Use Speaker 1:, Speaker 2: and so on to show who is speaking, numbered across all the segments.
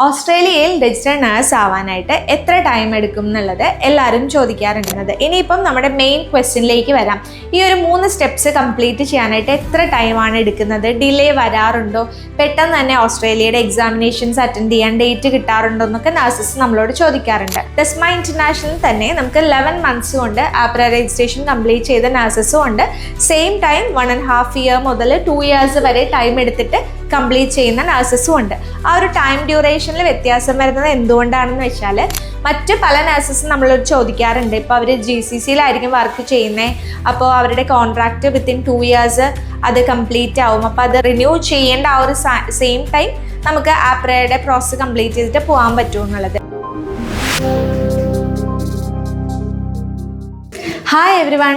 Speaker 1: ഓസ്ട്രേലിയയിൽ register nurse ആവാനായിട്ട് എത്ര ടൈം എടുക്കും എന്നുള്ളത് എല്ലാവരും ചോദിക്കാറുണ്ട്. ഇനിയിപ്പം നമ്മുടെ മെയിൻ ക്വസ്റ്റ്യനിലേക്ക് വരാം. ഈ ഒരു 3 സ്റ്റെപ്സ് കംപ്ലീറ്റ് ചെയ്യാനായിട്ട് എത്ര ടൈമാണ് എടുക്കുന്നത്? ഡിലേ വരാറുണ്ടോ? പെട്ടെന്ന് തന്നെ ഓസ്ട്രേലിയയുടെ എക്സാമിനേഷൻസ് അറ്റൻഡ് ചെയ്യാൻ ഡേറ്റ് കിട്ടാറുണ്ടോ എന്നൊക്കെ നഴ്സസ് നമ്മളോട് ചോദിക്കാറുണ്ട്. ടെസ്മ ഇന്റർനാഷണൽ തന്നെ നമുക്ക് 11 months കൊണ്ട് ആപ്ര രജിസ്ട്രേഷൻ കംപ്ലീറ്റ് ചെയ്ത നഴ്സസും ഉണ്ട്. സെയിം ടൈം 1.5 year മുതൽ 2 years വരെ ടൈം എടുത്തിട്ട് കംപ്ലീറ്റ് ചെയ്യുന്ന നഴ്സസും ഉണ്ട്. ആ ഒരു ടൈം ഡ്യൂറേഷനിൽ വ്യത്യാസം വരുന്നത് എന്തുകൊണ്ടാണെന്ന് വെച്ചാൽ മറ്റ് പല നഴ്സസും നമ്മളോട് ചോദിക്കാറുണ്ട്. ഇപ്പോൾ അവർ GCCയിലായിരിക്കും വർക്ക് ചെയ്യുന്നത്. അപ്പോൾ അവരുടെ കോൺട്രാക്റ്റ് വിത്തിൻ 2 years അത് കംപ്ലീറ്റ് ആവും. അപ്പോൾ അത് റിന്യൂ ചെയ്യേണ്ട ആ ഒരു സെയിം ടൈം നമുക്ക് ആപ്രയുടെ പ്രോസസ്സ് കംപ്ലീറ്റ് ചെയ്തിട്ട് പോകാൻ പറ്റും എന്നുള്ളത്. ഹായ് എവ്രിവൺ,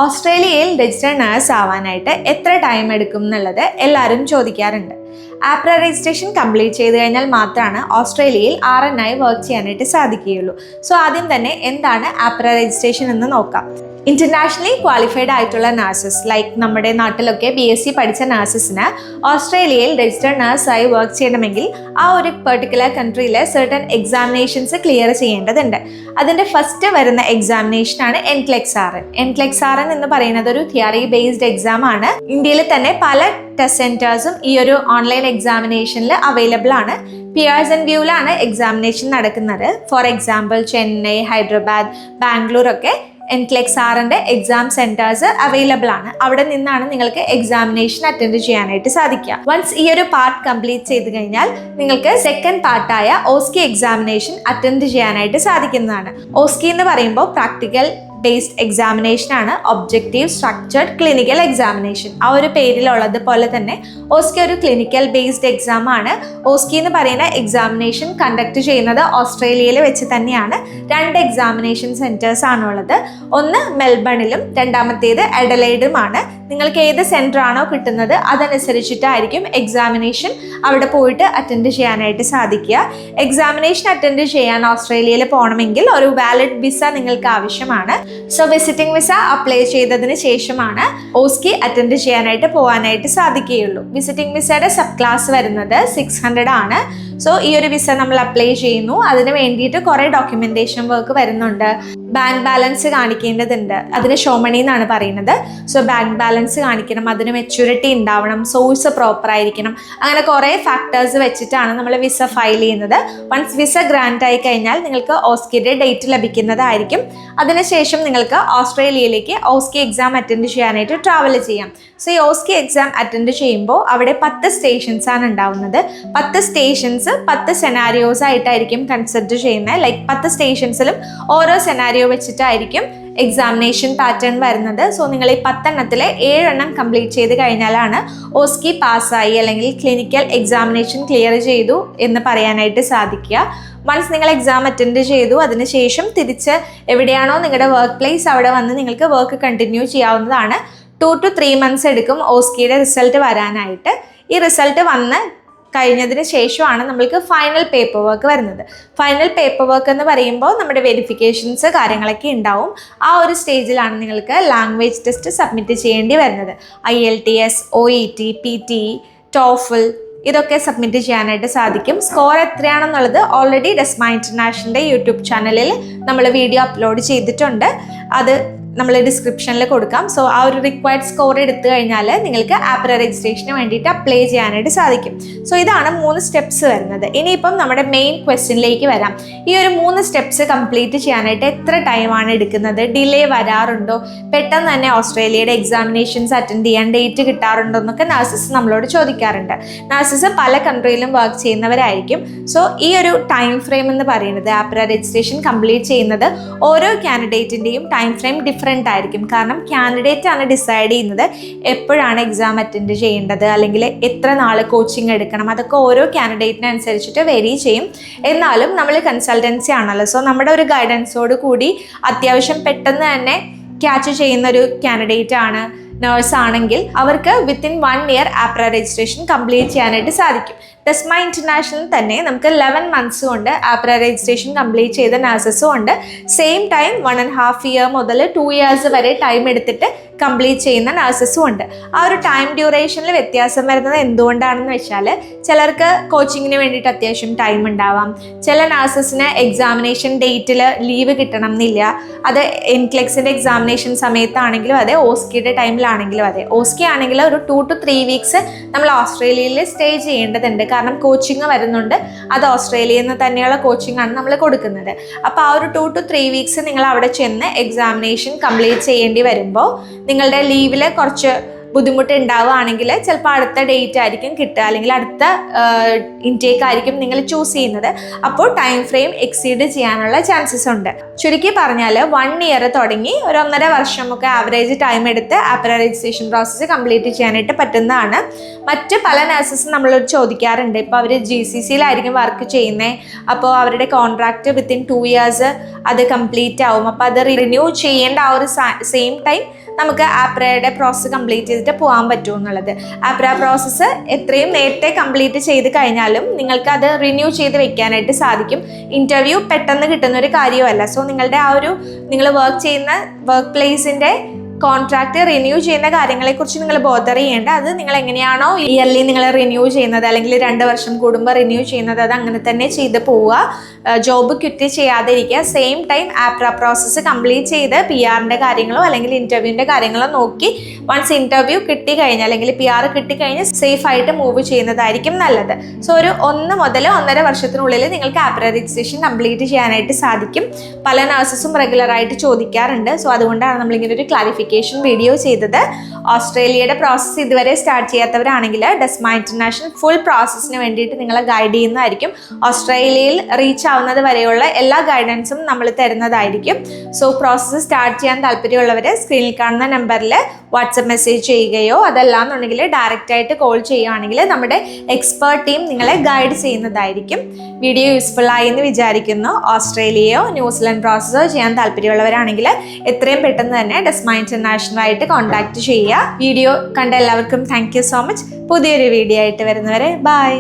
Speaker 1: ഓസ്ട്രേലിയയിൽ രജിസ്റ്റർ നഴ്സ് ആവാനായിട്ട് എത്ര ടൈം എടുക്കും എന്നുള്ളത് എല്ലാവരും ചോദിക്കാറുണ്ട്. ആപ്ര രജിസ്ട്രേഷൻ കംപ്ലീറ്റ് ചെയ്ത് കഴിഞ്ഞാൽ മാത്രമാണ് ഓസ്ട്രേലിയയിൽ RN വർക്ക് ചെയ്യാനായിട്ട് സാധിക്കുകയുള്ളൂ. സോ ആദ്യം തന്നെ എന്താണ് ആപ്ര രജിസ്ട്രേഷൻ എന്ന് നോക്കാം. ഇന്റർനാഷണലി ക്വാളിഫൈഡ് ആയിട്ടുള്ള നഴ്സസ് ലൈക്ക് നമ്മുടെ നാട്ടിലൊക്കെ BSc പഠിച്ച നഴ്സസിന് ഓസ്ട്രേലിയയിൽ രജിസ്റ്റർ നഴ്സായി വർക്ക് ചെയ്യണമെങ്കിൽ ആ ഒരു പെർട്ടിക്കുലർ കൺട്രിയിൽ സർട്ടൻ എക്സാമിനേഷൻസ് ക്ലിയർ ചെയ്യേണ്ടതുണ്ട്. അതിൻ്റെ ഫസ്റ്റ് വരുന്ന എക്സാമിനേഷനാണ് NCLEX-RN. NCLEX-RN എന്ന് പറയുന്നത് ഒരു തിയറി ബേസ്ഡ് എക്സാം ആണ്. ഇന്ത്യയിൽ തന്നെ പല ടെസ്റ്റ് സെൻറ്റേഴ്സും ഈ ഒരു ഓൺലൈൻ എക്സാമിനേഷനിൽ അവൈലബിൾ ആണ്. പിയേഴ്സൺ വ്യൂവിലാണ് എക്സാമിനേഷൻ നടക്കുന്നത്. ഫോർ എക്സാമ്പിൾ ചെന്നൈ, ഹൈദരാബാദ്, ബാംഗ്ലൂർ ഒക്കെ NCLEX-RNന്റെ എക്സാം സെന്റേഴ്സ് അവൈലബിൾ ആണ്. അവിടെ നിന്നാണ് നിങ്ങൾക്ക് എക്സാമിനേഷൻ അറ്റൻഡ് ചെയ്യാനായിട്ട് സാധിക്കുക. വൺസ് ഈ ഒരു പാർട്ട് കംപ്ലീറ്റ് ചെയ്ത് കഴിഞ്ഞാൽ നിങ്ങൾക്ക് സെക്കൻഡ് പാർട്ടായ OSCE എക്സാമിനേഷൻ അറ്റൻഡ് ചെയ്യാനായിട്ട് സാധിക്കുന്നതാണ്. OSCE എന്ന് പറയുമ്പോൾ പ്രാക്ടിക്കൽ ബേസ്ഡ് എക്സാമിനേഷൻ ആണ്. Objective structured clinical examination. ആ ഒരു പേരിലുള്ളത് പോലെ തന്നെ OSCE ഒരു ക്ലിനിക്കൽ ബേസ്ഡ് എക്സാം ആണ്. OSCE എന്ന് പറയുന്ന എക്സാമിനേഷൻ കണ്ടക്ട് ചെയ്യുന്നത് ഓസ്ട്രേലിയയിൽ വെച്ച് തന്നെയാണ്. 2 എക്സാമിനേഷൻ സെന്റേഴ്സ് ആണുള്ളത്. ഒന്ന് മെൽബണിലും രണ്ടാമത്തേത് അഡലൈഡുമാണ്. നിങ്ങൾക്ക് ഏത് സെന്റർ ആണോ കിട്ടുന്നത് അതനുസരിച്ചിട്ടായിരിക്കും എക്സാമിനേഷൻ അവിടെ പോയിട്ട് അറ്റൻഡ് ചെയ്യാനായിട്ട് സാധിക്കുക. എക്സാമിനേഷൻ അറ്റൻഡ് ചെയ്യാൻ ഓസ്ട്രേലിയയിൽ പോകണമെങ്കിൽ ഒരു വാലിഡ് വിസ നിങ്ങൾക്ക് ആവശ്യമാണ്. സോ വിസിറ്റിംഗ് വിസ അപ്ലൈ ചെയ്തതിന് ശേഷമാണ് OSCE അറ്റൻഡ് ചെയ്യാനായിട്ട് പോകാനായിട്ട് സാധിക്കുകയുള്ളൂ. വിസിറ്റിംഗ് വിസയുടെ സബ് ക്ലാസ് വരുന്നത് 600 ആണ്. സോ ഈ ഒരു വിസ നമ്മൾ അപ്ലൈ ചെയ്യുന്നു. അതിന് വേണ്ടിയിട്ട് കുറേ ഡോക്യുമെന്റേഷൻ വർക്ക് വരുന്നുണ്ട്. ബാങ്ക് ബാലൻസ് കാണിക്കേണ്ടതുണ്ട്. അതിന് ഷോമണി എന്നാണ് പറയുന്നത്. സോ ബാങ്ക് ബാലൻസ് കാണിക്കണം, അതിന് മെച്യൂരിറ്റി ഉണ്ടാവണം, സോഴ്സ് പ്രോപ്പർ ആയിരിക്കണം. അങ്ങനെ കുറേ ഫാക്ടേഴ്സ് വെച്ചിട്ടാണ് നമ്മൾ വിസ ഫയൽ ചെയ്യുന്നത്. വൺസ് വിസ ഗ്രാൻഡ് ആയി കഴിഞ്ഞാൽ നിങ്ങൾക്ക് OSCEയുടെ ഡേറ്റ് ലഭിക്കുന്നതായിരിക്കും. അതിനുശേഷം നിങ്ങൾക്ക് ഓസ്ട്രേലിയയിലേക്ക് OSCE എക്സാം അറ്റൻഡ് ചെയ്യാനായിട്ട് ട്രാവൽ ചെയ്യാം. സോ ഈ OSCE എക്സാം അറ്റൻഡ് ചെയ്യുമ്പോൾ അവിടെ 10 സ്റ്റേഷൻസ് ആണ് ഉണ്ടാവുന്നത്. 10 സ്റ്റേഷൻസ് 10 സെനാരിയോസ് ആയിട്ടായിരിക്കും കൺസിഡർ ചെയ്യുന്നത്. ലൈക്ക് 10 സ്റ്റേഷൻസിലും ഓരോ സെനാരിയോ വെച്ചിട്ടായിരിക്കും എക്സാമിനേഷൻ പാറ്റേൺ വരുന്നത്. സോ നിങ്ങൾ ഈ 10 എണ്ണത്തിലെ 7 എണ്ണം കംപ്ലീറ്റ് ചെയ്ത് കഴിഞ്ഞാലാണ് OSCE പാസ്സായി അല്ലെങ്കിൽ ക്ലിനിക്കൽ എക്സാമിനേഷൻ ക്ലിയർ ചെയ്തു എന്ന് പറയാനായിട്ട് സാധിക്കുക. വൺസ് നിങ്ങൾ എക്സാം അറ്റൻഡ് ചെയ്തു അതിനുശേഷം തിരിച്ച് എവിടെയാണോ നിങ്ങളുടെ വർക്ക് പ്ലേസ് അവിടെ വന്ന് നിങ്ങൾക്ക് വർക്ക് കണ്ടിന്യൂ ചെയ്യാവുന്നതാണ്. 2 to 3 months എടുക്കും OSCEയുടെ റിസൾട്ട് വരാനായിട്ട്. ഈ റിസൾട്ട് വന്ന് കഴിഞ്ഞതിന് ശേഷമാണ് നമ്മൾക്ക് ഫൈനൽ പേപ്പർ വർക്ക് വരുന്നത്. ഫൈനൽ പേപ്പർ വർക്ക് എന്ന് പറയുമ്പോൾ നമ്മുടെ വെരിഫിക്കേഷൻസ് കാര്യങ്ങളൊക്കെ ഉണ്ടാവും. ആ ഒരു സ്റ്റേജിലാണ് നിങ്ങൾക്ക് ലാംഗ്വേജ് ടെസ്റ്റ് സബ്മിറ്റ് ചെയ്യേണ്ടി വരുന്നത്. IELTS, OET, PTE, TOEFL ഇതൊക്കെ സബ്മിറ്റ് ചെയ്യാനായിട്ട് സാധിക്കും. സ്കോർ എത്രയാണെന്നുള്ളത് ഓൾറെഡി ടെസ്മ ഇന്റർനാഷണലിൻ്റെ യൂട്യൂബ് ചാനലിൽ നമ്മൾ വീഡിയോ അപ്ലോഡ് ചെയ്തിട്ടുണ്ട്. അത് നമ്മൾ ഡിസ്ക്രിപ്ഷനിൽ കൊടുക്കാം. സോ ആ ഒരു റിക്വയർഡ് സ്കോർ എടുത്തു കഴിഞ്ഞാൽ നിങ്ങൾക്ക് ആപ്ര രജിസ്ട്രേഷന് വേണ്ടിയിട്ട് അപ്ലൈ ചെയ്യാനായിട്ട് സാധിക്കും. സോ ഇതാണ് 3 സ്റ്റെപ്സ് വരുന്നത്. ഇനിയിപ്പം നമ്മുടെ മെയിൻ ക്വസ്റ്റ്യനിലേക്ക് വരാം. ഈ ഒരു 3 സ്റ്റെപ്സ് കംപ്ലീറ്റ് ചെയ്യാനായിട്ട് എത്ര ടൈമാണ് എടുക്കുന്നത്? ഡിലേ വരാറുണ്ടോ? പെട്ടെന്ന് തന്നെ ഓസ്ട്രേലിയയുടെ എക്സാമിനേഷൻസ് അറ്റൻഡ് ചെയ്യാൻ ഡേറ്റ് കിട്ടാറുണ്ടോ എന്നൊക്കെ നഴ്സസ് നമ്മളോട് ചോദിക്കാറുണ്ട്. നഴ്സസ് പല കൺട്രിയിലും വർക്ക് ചെയ്യുന്നവരായിരിക്കും. സോ ഈ ഒരു ടൈം ഫ്രെയിം എന്ന് പറയുന്നത് ആപ്ര രജിസ്ട്രേഷൻ കംപ്ലീറ്റ് ചെയ്യുന്നത് ഓരോ കാൻഡിഡേറ്റിൻ്റെയും ടൈം ഫ്രെയിം ഡിഫറെൻ്റ് ആയിരിക്കും. കാരണം കാൻഡിഡേറ്റ് ആണ് ഡിസൈഡ് ചെയ്യുന്നത് എപ്പോഴാണ് എക്സാം അറ്റൻഡ് ചെയ്യേണ്ടത് അല്ലെങ്കിൽ എത്ര നാൾ കോച്ചിങ് എടുക്കണം. അതൊക്കെ ഓരോ കാൻഡിഡേറ്റിന് അനുസരിച്ചിട്ട് വേരി ചെയ്യും. എന്നാലും നമ്മൾ കൺസൾട്ടൻസി ആണല്ലോ. സോ നമ്മുടെ ഒരു ഗൈഡൻസോട് കൂടി അത്യാവശ്യം പെട്ടെന്ന് തന്നെ ക്യാച്ച് ചെയ്യുന്ന ഒരു കാൻഡിഡേറ്റ് ആണ് നേഴ്സ് ആണെങ്കിൽ അവർക്ക് within 1 year APRA registration complete ചെയ്യാനായിട്ട് സാധിക്കും. ഡെസ്മ ഇന്റർനാഷണൽ തന്നെ നമുക്ക് 11 months കൊണ്ട് ആപ്ര രജിസ്ട്രേഷൻ കംപ്ലീറ്റ് ചെയ്ത നഴ്സസും ഉണ്ട്. സെയിം ടൈം 1.5 year മുതൽ 2 years വരെ ടൈം എടുത്തിട്ട് കംപ്ലീറ്റ് ചെയ്യുന്ന നഴ്സസും ഉണ്ട്. ആ ഒരു ടൈം ഡ്യൂറേഷനിൽ വ്യത്യാസം വരുന്നത് എന്തുകൊണ്ടാണെന്ന് വെച്ചാൽ ചിലർക്ക് കോച്ചിങ്ങിന് വേണ്ടിയിട്ട് അത്യാവശ്യം ടൈം ഉണ്ടാവാം, ചില നഴ്സസിന് എക്സാമിനേഷൻ ഡേറ്റിൽ ലീവ് കിട്ടണം എന്നില്ല. അത് എൻക്ലെക്സിൻ്റെ എക്സാമിനേഷൻ സമയത്താണെങ്കിലും അതെ, ഓസ്കിയുടെ ടൈമിലാണെങ്കിലും അതെ. ഓസ്കി ആണെങ്കിൽ ഒരു 2 to 3 weeks നമ്മൾ ഓസ്ട്രേലിയയിൽ സ്റ്റേ ചെയ്യേണ്ടതുണ്ട്, കാരണം കോച്ചിങ് വരുന്നുണ്ട്. അത് ഓസ്ട്രേലിയയിൽ നിന്ന് തന്നെയുള്ള കോച്ചിങ് ആണ് നമ്മൾ കൊടുക്കുന്നത്. അപ്പോൾ ആ ഒരു 2 to 3 weeks നിങ്ങൾ അവിടെ ചെന്ന് എക്സാമിനേഷൻ കംപ്ലീറ്റ് ചെയ്യേണ്ടി വരുമ്പോൾ നിങ്ങളുടെ ലീവിൽ കുറച്ച് ബുദ്ധിമുട്ട് ഉണ്ടാവുകയാണെങ്കിൽ ചിലപ്പോൾ അടുത്ത ഡേറ്റ് ആയിരിക്കും കിട്ടുക, അല്ലെങ്കിൽ അടുത്ത ഇൻടേക്ക് ആയിരിക്കും നിങ്ങൾ ചൂസ് ചെയ്യുന്നത്. അപ്പോൾ ടൈം ഫ്രെയിം എക്സീഡ് ചെയ്യാനുള്ള ചാൻസസ് ഉണ്ട്. ചുരുക്കി പറഞ്ഞാൽ 1 year തുടങ്ങി ഒരു 1.5 വർഷമൊക്കെ ആവറേജ് ടൈം എടുത്ത് ആപ്ര രജിസ്ട്രേഷൻ പ്രോസസ്സ് കംപ്ലീറ്റ് ചെയ്യാനായിട്ട് പറ്റുന്നതാണ്. മറ്റ് പല നഴ്സസും നമ്മളോട് ചോദിക്കാറുണ്ട്, ഇപ്പോൾ അവർ GCCയിലായിരിക്കും വർക്ക് ചെയ്യുന്നത്, അപ്പോൾ അവരുടെ കോൺട്രാക്റ്റ് വിത്തിൻ 2 years അത് കംപ്ലീറ്റ് ആവും. അപ്പോൾ അത് റിന്യൂ ചെയ്യേണ്ട ആ ഒരു സെയിം ടൈം നമുക്ക് ആപ്രയുടെ പ്രോസസ്സ് കംപ്ലീറ്റ് ചെയ്തിട്ട് പോകാൻ പറ്റും എന്നുള്ളത്. ആപ്ര പ്രോസസ്സ് എത്രയും നേരത്തെ കംപ്ലീറ്റ് ചെയ്ത് കഴിഞ്ഞാലും നിങ്ങൾക്ക് അത് റിന്യൂ ചെയ്ത് വെക്കാനായിട്ട് സാധിക്കും. ഇൻ്റർവ്യൂ പെട്ടെന്ന് കിട്ടുന്ന ഒരു കാര്യമല്ല. സോ നിങ്ങളുടെ ആ ഒരു നിങ്ങൾ വർക്ക് ചെയ്യുന്ന വർക്ക് പ്ലേസിൻ്റെ കോൺട്രാക്ട് റിന്യൂ ചെയ്യുന്ന കാര്യങ്ങളെക്കുറിച്ച് നിങ്ങൾ ബോധർ ചെയ്യേണ്ട. അത് നിങ്ങൾ എങ്ങനെയാണോ ഇയർലി നിങ്ങൾ റിന്യൂ ചെയ്യുന്നത്, അല്ലെങ്കിൽ 2 വർഷം കൂടുമ്പോൾ റിന്യൂ ചെയ്യുന്നത്, അത് അങ്ങനെ തന്നെ ചെയ്ത് പോവുക. ജോബ് ക്വിറ്റ് ചെയ്യാതെ ഇരിക്കുക. Same time APRA process complete ചെയ്ത് PR-ൻ്റെ കാര്യങ്ങളോ അല്ലെങ്കിൽ ഇൻ്റർവ്യൂവിൻ്റെ കാര്യങ്ങളോ നോക്കി വൺസ് ഇൻ്റർവ്യൂ കിട്ടിക്കഴിഞ്ഞാൽ അല്ലെങ്കിൽ PR കിട്ടിക്കഴിഞ്ഞാൽ സേഫ് ആയിട്ട് മൂവ് ചെയ്യുന്നതായിരിക്കും നല്ലത്. സോ ഒരു 1 മുതൽ 1.5 വർഷത്തിനുള്ളിൽ നിങ്ങൾക്ക് ആപ്ര രജിസ്ട്രേഷൻ കംപ്ലീറ്റ് ചെയ്യാനായിട്ട് സാധിക്കും. പല നഴ്സസും റെഗുലറായിട്ട് ചോദിക്കാറുണ്ട്. സോ അതുകൊണ്ടാണ് നമ്മളിങ്ങനെ ഒരു ക്ലാരിഫിക്കേഷൻ വീഡിയോ ചെയ്തത്. ഓസ്ട്രേലിയയുടെ പ്രോസസ്സ് ഇതുവരെ സ്റ്റാർട്ട് ചെയ്യാത്തവരാണെങ്കിൽ ഡെസ്മ ഇന്റർനാഷണൽ ഫുൾ പ്രോസസ്സിന് വേണ്ടിയിട്ട് നിങ്ങളെ ഗൈഡ് ചെയ്യുന്നതായിരിക്കും. ഓസ്ട്രേലിയയിൽ റീച്ച് ആവുന്നത് വരെയുള്ള എല്ലാ ഗൈഡൻസും നമ്മൾ തരുന്നതായിരിക്കും. സോ പ്രോസസ്സ് സ്റ്റാർട്ട് ചെയ്യാൻ താല്പര്യമുള്ളവർ സ്ക്രീനിൽ കാണുന്ന നമ്പറിൽ വാട്സപ്പ് മെസ്സേജ് ചെയ്യുകയോ അതല്ലാന്നുണ്ടെങ്കിൽ ഡയറക്റ്റ് ആയിട്ട് കോൾ ചെയ്യുകയാണെങ്കിൽ നമ്മുടെ എക്സ്പേർട്ട് ടീം നിങ്ങളെ ഗൈഡ് ചെയ്യുന്നതായിരിക്കും. വീഡിയോ യൂസ്ഫുൾ ആയി എന്ന് വിചാരിക്കുന്നു. ഓസ്ട്രേലിയയോ ന്യൂസിലൻഡ് പ്രോസസ്സോ ചെയ്യാൻ താല്പര്യമുള്ളവരാണെങ്കിൽ എത്രയും പെട്ടെന്ന് തന്നെ ഡെസ്മ ഇന്റർനാഷണലായിട്ട് കോൺടാക്ട് ചെയ്യുക. വീഡിയോ കണ്ട എല്ലാവർക്കും താങ്ക് യു സോ മച്ച്. പുതിയൊരു വീഡിയോ ആയിട്ട് വരുന്നവരെ ബൈ.